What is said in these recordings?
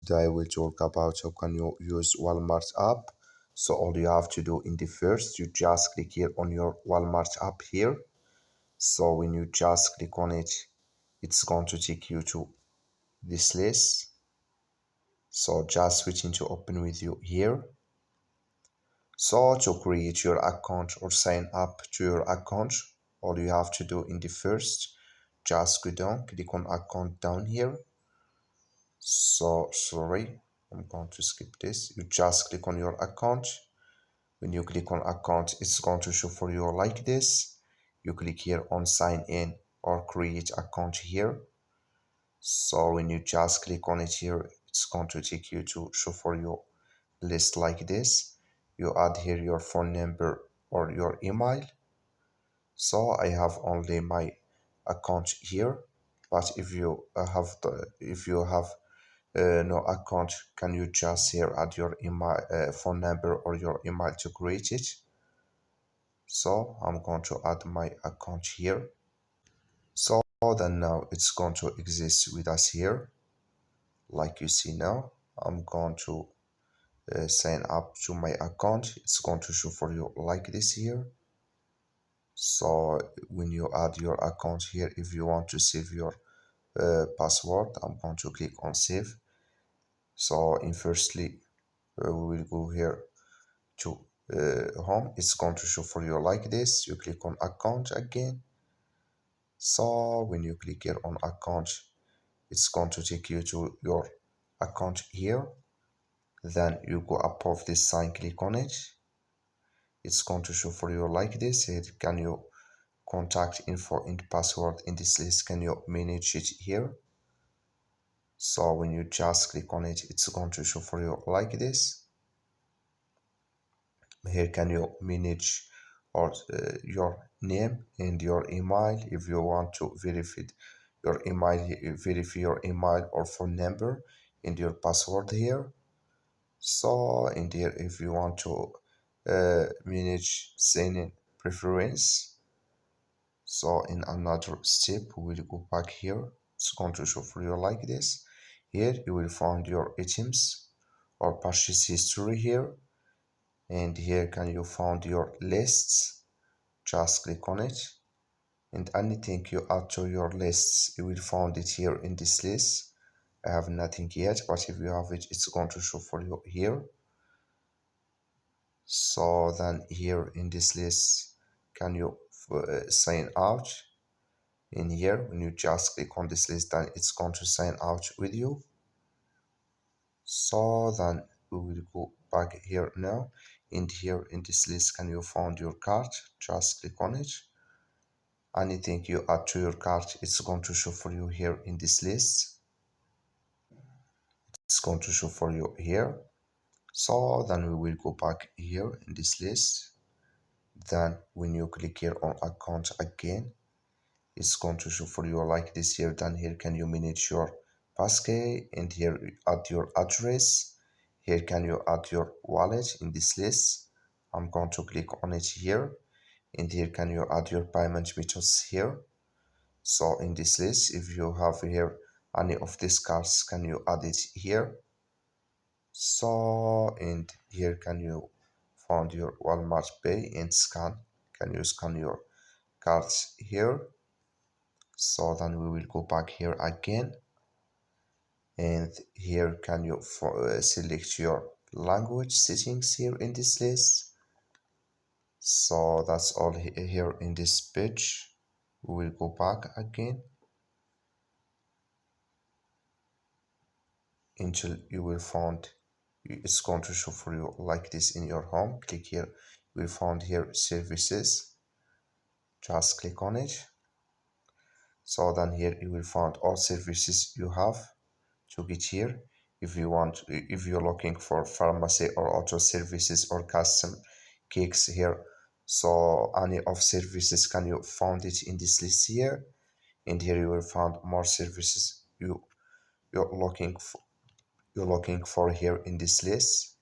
Today I will talk about how can you use Walmart app. So all you have to do in the first, you just click here on your Walmart app here. So when you just click on it, it's going to take you to this list. So just switching to open with you here. So to create your account or sign up to your account, all you have to do in the first, just go down, click on account down here. So sorry, I'm going to skip this. You just click on your account. When you click on account, it's going to show for you like this. You click here on sign in or create account here. So when you just click on it here, it's going to take you to show for your list like this. You add here your phone number or your email. So I have only my account here, but if you have no account, can you just here add your email phone number or your email to create it? So I'm going to add my account here. So then now it's going to exist with us here, like you see now. I'm going to sign up to my account. It's going to show for you like this here. So when you add your account here, if you want to save your password, I'm going to click on save. So in firstly, we will go here to home. It's going to show for you like this. You click on account again. So when you click here on account, it's going to take you to your account here. Then you go above this sign, click on it. It's going to show for you like this. Here can you contact info and password in this list, can you manage it here? So when you just click on it, it's going to show for you like this. Here can you manage or your name and your email. If you want to verify your email or phone number and your password here. So in there, if you want to manage sign-in preference. So in another step, we will go back here. It's going to show for you like this. Here you will find your items or purchase history here. And here can you find your lists. Just click on it. And anything you add to your lists, you will find it here in this list. I have nothing yet, but if you have it, it's going to show for you here. So then here in this list, can you sign out? In here, when you just click on this list, then it's going to sign out with you. So then we will go back here now. And here in this list, can you find your card? Just click on it. Anything you add to your card, it's going to show for you here in this list. It's going to show for you here. So then we will go back here in this list. Then when you click here on account again, it's going to show for you like this here. Then here can you manage your passkey, and here add your address. Here can you add your wallet in this list. I'm going to click on it here, and here can you add your payment methods here. So in this list, if you have here any of these cards, can you add it here? So and here can you find your Walmart Pay and scan. Can you scan your cards here? So then we will go back here again, and here can you select your language settings here in this list. So that's all here in this page. We will go back again until you will find it's going to show for you like this in your home. Click here, you will find here services. Just click on it. So then here you will find all services you have to get here. If you're looking for pharmacy or auto services or custom cakes here, so any of services can you find it in this list here. And here you will find more services you're looking for here in this list.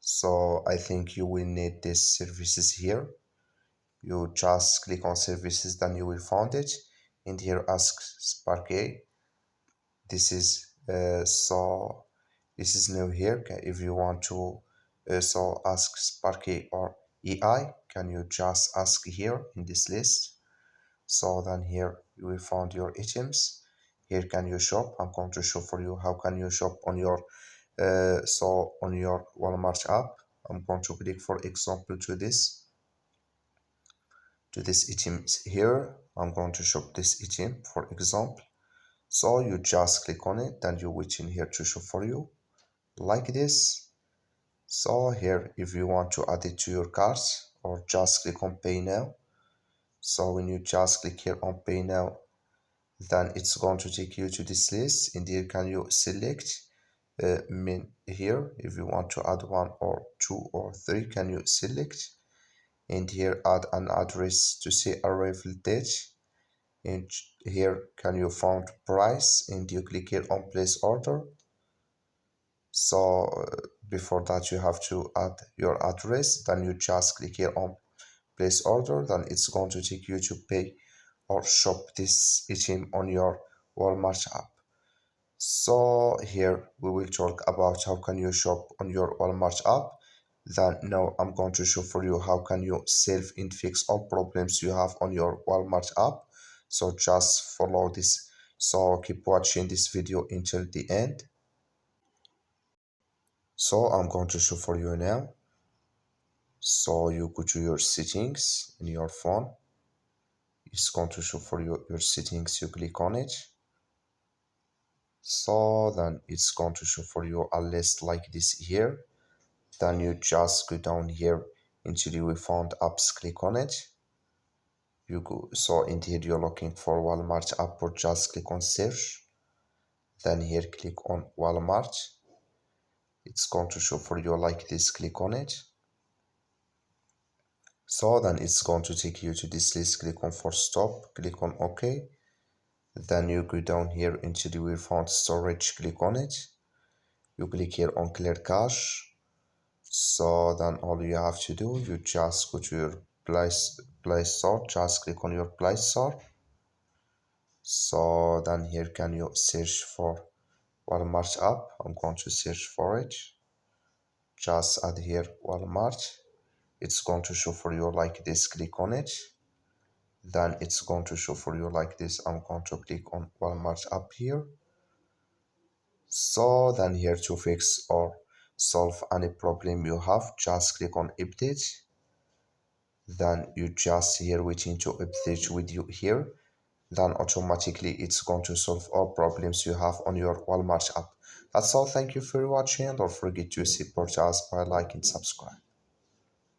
So I think you will need these services here. You just click on services, then you will find it. And here ask Sparky. This is so This is new here. If you want to so ask Sparky or AI, can you just ask here in this list? So then here you will find your items. Here can you shop? I'm going to show for you how can you shop on your on your Walmart app. I'm going to click for example to this item here. I'm going to shop this item for example. So you just click on it, then you wait in here to show for you like this. So here if you want to add it to your cart or just click on pay now. So when you just click here on pay now, then it's going to take you to this list. And here can you select here if you want to add one or two or three, can you select, and here add an address to say arrival date, and here can you find price, and you click here on place order. So before that you have to add your address, then you just click here on place order, then it's going to take you to pay or shop this item on your Walmart app. So here we will talk about how can you shop on your Walmart app. Then now I'm going to show for you how can you solve and fix all problems you have on your Walmart app. So just follow this. So keep watching this video until the end. So I'm going to show for you now. So you go to your settings in your phone. It's going to show for you your settings. You click on it. So then it's going to show for you a list like this here. Then you just go down here until you will find apps, click on it. You go, so in here you're looking for Walmart app, or just click on search. Then here click on Walmart. It's going to show for you like this, click on it. So then it's going to take you to this list, click on for stop, click on OK. Then you go down here until you will find storage, click on it. You click here on clear cache. So then all you have to do, you just go to your Play Store, just click on your Play Store. So then here can you search for Walmart app. I'm going to search for it. Just add here Walmart. It's going to show for you like this, click on it. Then it's going to show for you like this. I'm going to click on Walmart app here. So then here to fix or solve any problem you have, just click on update. Then you just here waiting to update with you here. Then automatically it's going to solve all problems you have on your Walmart app. That's all. Thank you for watching. Don't forget to support us by liking and subscribe.